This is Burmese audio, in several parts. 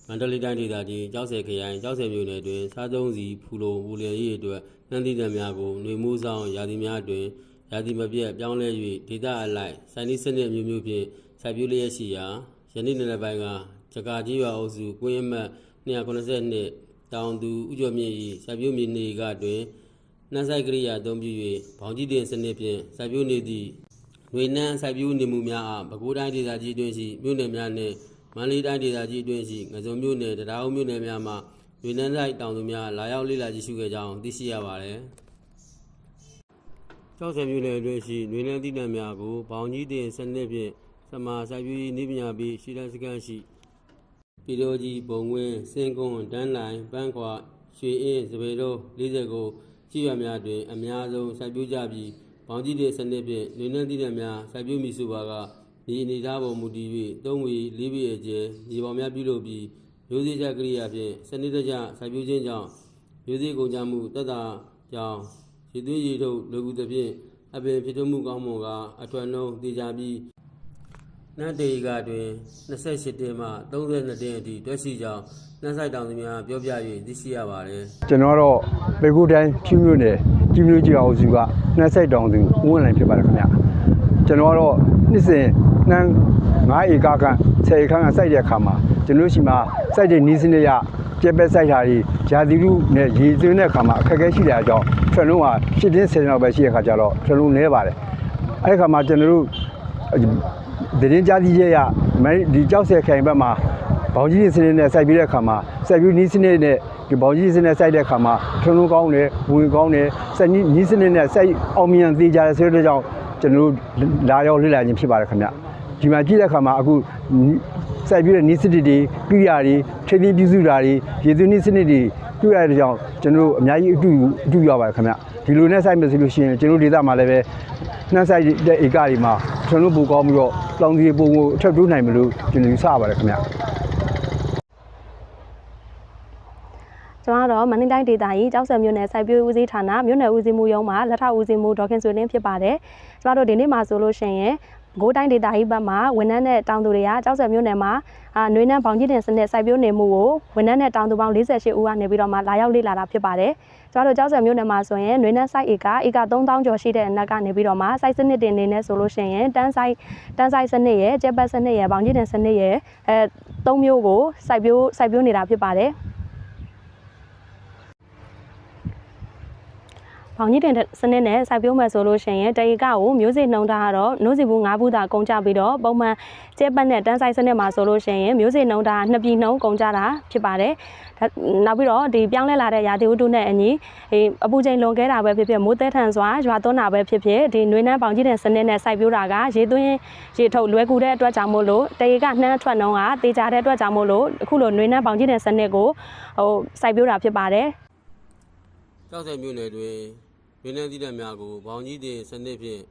မန္တလေးတိုင်းဒေသကြီးကျောက်ဆည်ခရိုင်ကျောက်ဆည်မြို့နယ်တွင်စားသုံးစီဖူလုံပူလျံရေးအတွက်နှမ်းသီးတံများကိုຫນွေမိုးဆောင်ရာသီများတွင်ရာသီမပြတ်ပြောင်းလဲ၍ဒေသအလိုက်စိုင်းနည်းစနစ်မျိုးဖြင့်စိုက်ပျိုးလျက်ရှိရာယနေ့နေ့လပိုင်းကဂျကာကြီးရွာအုပ်စုကွင်းအမှတ်292တောင်သူဥကျော်မြင့်၏စိုက်ပျိုးမြေနေကတွင်နှမ်းစိုက်ကရိယာအသုံးပြု၍ဘောင်ကြီးတင်စနစ်ဖြင့်စိုက်ပျိုးနေသည့်ຫນွေနှမ်းစိုက်ပျိုးနေမှုများအားပဲခူးတိုင်းဒေသကြီးတွင်ရှိမြို့နယ်များနှင့်မန္တလေးတိုင်းဒေသကြီးအတွင်းရှိငစုံမြို့နယ်တရားဦးမြို့နယ်များမှຫນွေနှမ်းဆိုင်တောင်သူများလာရောက်လေ့လာကြည့်ရှုခဲ့ကြောင်းသိရှိရပါသည်။ကျောက်ဆည်မြို့နယ်အတွင်းရှိຫນွေနှမ်းသီးနှံများကိုဘောင်ကြီးတင်စနစ်ဖြင့်စမာစိုက်ပျိုးရေးနည်းပညာပြီးရှိတဲ့စခန်းရှိပြည်တော်ကြီးဘုံဝင်းစင်ကွန်းတန်းလိုင်ပန်းခွာရွှေအင်းစပယ်တော်40ကိုကြီးရွာများတွင်အများဆုံးစိုက်ပျိုးကြပြီးဘောင်ကြီးတင်စနစ်ဖြင့်ຫນွေနှမ်းသီးနှံများစိုက်ပျိုးမိဆိုပါကဒီအနေထားပေါ်မူတည်၍3ဝီ4ဝီအကျယ်မြေပေါ်များပြုလုပ်ပြီးမျိုးစေ့ကြကရိယာဖြင့်စနစ်တကျစိုက်ပျိုးခြင်းကြောင့်မျိုးစေ့ကုန်ကြမှုတက်တာကြောင့်ရေသွေးရေထုတ်လူကူသဖြင့်အပင်ဖြစ်ထွန်းမှုကောင်းမွန်ကအထွတ်နှုံးတည်ကြပြီးနှမ်းတေကတွင်28တင်မှ32တင်အထိတွဲရှိကြောင်းနှမ်းဆိုင်တောင်သူများပြောပြ၍သိရှိရပါသည်ကျွန်တော်တော့ပဲခူးတိုင်းဖြူမြို့နယ်ကြီးမြို့ကြီးအောင်စုကနှမ်းဆိုင်တောင်သူဦးဝင်လိုင်ဖြစ်ပါတယ်ခင်ဗျာကျွန်တော်ကတော့နှစ်စဉ်နှမ်း9ဧကခန့်10ဧကခန့်စိုက်တဲ့အခါမှာကျွန်တော်ရှိမှာစိုက်တဲ့နီးစနစ်ရကျက်ပဲစိုက်တာတွေယာသီလူနဲ့ရေသွင်းတဲ့အခါမှာအခက်အခဲရှိတဲ့အကြောင်းထွန်းလုံးက7တင်း10လောက်ပဲရှိတဲ့အခါကျတော့ထွန်းလုံးနည်းပါတယ်အဲ့ဒီအခါမှာကျွန်တော်တို့သတင်းကြားသိရဒီကြောက်ဆယ်ခိုင်ဘက်မှာဘောင်ကြီးစနစ်နဲ့စိုက်ပြီးတဲ့အခါမှာစိုက်ပြီးနီးစနစ်နဲ့ဒီဘောင်ကြီးစနစ်စိုက်တဲ့အခါမှာထွန်းလုံးကောင်းတယ်ဝင်ကောင်းတယ်စိုက်နီးစနစ်နဲ့စိုက်အောင်မြင်သေးကြတယ်ဆိုတဲ့ကြောင့်ကျွန်တော်တို့လာရောက်လေ့လာခြင်းဖြစ်ပါတယ်ခင်ဗျဒီမှာကြည့်တဲ့အခါမှာအခုစိုက်ပြီးတဲ့နီးစနစ်တွေပြရတွေထိန်းသိမ်းပြုစုတာတွေရေသွင်းနီးစနစ်တွေတွေ့ရတဲ့ကြောင့်ကျွန်တော်တို့အများကြီးအတူရပါတယ်ခင်ဗျဒီလိုနဲ့စိုက်မယ်ဆိုလို့ရှိရင်ကျွန်တော်ဒေသမှာလည်းပဲနှမ်းစိုက်တဲ့ဧကတွေမှာကျွန်တော်တို့ပိုကောင်းပြီးတော့လောင်ကြီးပုံကိုအထက်တိုးနိုင်မလို့ကျွန်တော်ယူဆပါတယ်ခင်ဗျကျွန်တော်တော့မန္တလေးတိုင်းဒေသကြီးကျောက်ဆည်မြို့နယ်စိုက်ပျိုးဦးစီးဌာနမြို့နယ်ဦးစီးမှုရုံးမှာလက်ထောက်ဦးစီးမှုဒေါက်ခင်ဆွေလင်းဖြစ်ပါတယ်။ကျွန်တော်တို့ဒီနေ့မှာဆိုလို့ရှိရင်ပဲခူးတိုင်းဒေသကြီးဘက်မှာဝန်ထမ်းနဲ့တောင်သူတွေကကျောက်ဆည်မြို့နယ်မှာຫນွေနှမ်းဘောင်ကြီးတင်စနစ်စိုက်ပျိုးနေမှုကိုဝန်ထမ်းနဲ့တောင်သူပေါင်း48ဦးကနေပြီးတော့မှလာရောက်လေ့လာတာဖြစ်ပါတယ်။ကျွန်တော်တို့ကျောက်ဆည်မြို့နယ်မှာဆိုရင်ຫນွေနှမ်းစိုက်ဧက3000ကျော်ရှိတဲ့အနက်ကနေပြီးတော့မှစိုက်စနစ်တင်နေနေဆိုလို့ရှိရင်တန်းစိုက်စနစ်ရဲ့ကျက်ပတ်စနစ်ရဲ့ဘောင်ကြီးတင်စနစ်ရဲ့3မျိုးကိုစိုက်ပျိုးနေတာဖြစ်ပါတယ်။ဘောင်ကြီးတင်စနစ်နဲ့စိုက်ပျိုးမယ်ဆိုလို့ရှိရင်တဧကကိုမျိုးစေ့နှုန်းထားကတော့နို့စီဘူး9ဘူးသာကုန်ကြပြီးတော့ပုံမှန်ကျက်ပတ်နဲ့တန်းစိုက်စနစ်မှာဆိုလို့ရှိရင်မျိုးစေ့နှုန်းထား2ပြည်နှုန်းကုန်ကြတာဖြစ်ပါတယ်။နောက်ပြီးတော့ဒီပြောင်းလဲလာတဲ့ရာသီဥတုနဲ့အညီအပူချိန်လွန်ကဲတာပဲဖြစ်ဖြစ်မိုးသည်ထန်စွာရွာသွန်းတာပဲဖြစ်ဖြစ်ဒီຫນွေနှမ်းဘောင်ကြီးတင်စနစ်နဲ့စိုက်ပျိုးတာကရေသွင်းရေထုတ်လွယ်ကူတဲ့အတွက်ကြောင့်မို့လို့တဧကနှမ်းထွက်နှုန်းကတေချာတဲ့အတွက်ကြောင့်မို့လို့အခုလိုຫນွေနှမ်းဘောင်ကြီးတင်စနစ်ကိုစိုက်ပျိုးတာဖြစ်ပါတယ်။ကျောက်ဆည်မြို့နယ်တွင်ຫນွေနှမ်းသီးနှံများကိုဘောင်ကြီးတင်စနစ်ဖြင့်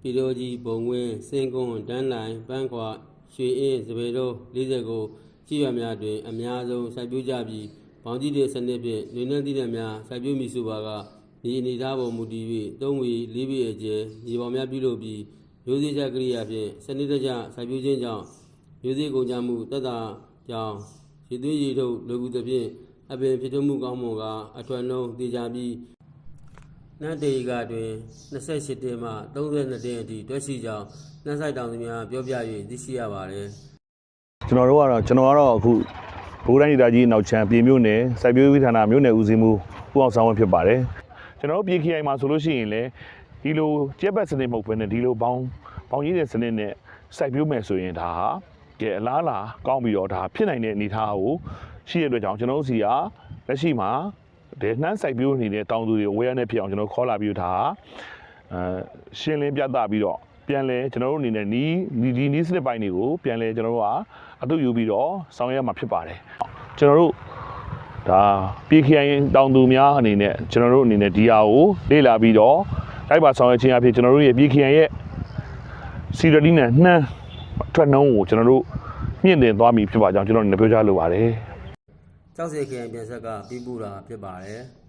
ပြည်တော်ကြီးဘုံဝင်းစင်ကွန်းတန်းလိုင်ပန်းခွာရွှေအင်းစပယ်တော်40ကိုကြီးရွာများတွင်အများဆုံးစိုက်ပျိုးကြပြီးဘောင်ကြီးတင်စနစ်ဖြင့်ຫນွေနှမ်းသီးနှံများစိုက်ပျိုးမိဆိုပါကဒီအနေထားပေါ်မူတည်၍3ဝီ4ဝီအကျယ်မြေပေါ်များပြုလုပ်ပြီးမျိုးစေ့ကြကရိယာဖြင့်စနစ်တကျစိုက်ပျိုးခြင်းကြောင့်မျိုးစေ့ကုန်ကြမှုတက်တာကြောင့်ရေသွေးရေထုတ်လူကူသဖြင့်အပင်ဖြစ်ထွန်းမှုကောင်းမွန်ကအထွတ်နှုံးတည်ကြပြီးနှမ်းတေကတွင်28တင်မှ32တင်အထိတွဲရှိကြောင်းနှမ်းဆိုင်တောင်သူများပြောပြ၍သိရှိရပါတယ်ကျွန်တော်ကတော့အခုဘိုးတိုင်းဒေသကြီးနောက်ချမ်းပြည်မြို့နယ်စိုက်ပျိုးရေးဌာနမြို့နယ်ဦးစီးမှုဦးအောင်ဆောင်ဝင်းဖြစ်ပါတယ်ကျွန်တော်တို့ပြည်ခိုင်မှာဆိုလို့ရှိရင်လည်းဒီလိုကျက်ပတ်စနစ်မဟုတ်ဘဲနဲ့ဒီလိုဘောင်ကြီးတဲ့စနစ်နဲ့စိုက်ပျိုးမယ်ဆိုရင်ဒါဟာကဲအလားလာကောင်းပြီးတော့ဒါဖြစ်နိုင်တဲ့အနေအထားကိုရှိရတဲ့အတွက်ကြောင့်ကျွန်တော်တို့စီကလက်ရှိမှာဒီနှမ်းစိုက်ပျိုးနေတဲ့တောင်သူတွေဝေးရတဲ့ဖြစ်အောင်ကျွန်တော်ခေါ်လာပြီးတော့ရှင်းလင်းပြသပြီးတော့ပြန်လဲကျွန်တော်တို့အနေနဲ့ဒီနီးစနစ်ပိုင်းတွေကိုပြန်လဲကျွန်တော်တို့ကအတူယူပြီးတော့ဆောင်ရွက်မှာဖြစ်ပါတယ်ကျွန်တော်တို့ဒါပြည်ခိုင်တောင်သူများအနေနဲ့ကျွန်တော်တို့အနေနဲ့ဒီဟာကိုလေ့လာပြီးတော့တိုက်ပါဆောင်ရွက်ခြင်းအဖြစ်ကျွန်တော်တို့ရဲ့ပြည်ခိုင်ရဲ့စီရလီနဲ့နှမ်းထွက်နှုံးကိုကျွန်တော်တို့မြင့်တင်သွားပြီဖြစ်ပါကြောင်းကျွန်တော်အနေနဲ့ပြောကြားလိုပါတယ်ကျောက်ဆည်ခရိုင်ပြန်ဆက်ကပြီးပူတာဖြစ်ပါတယ်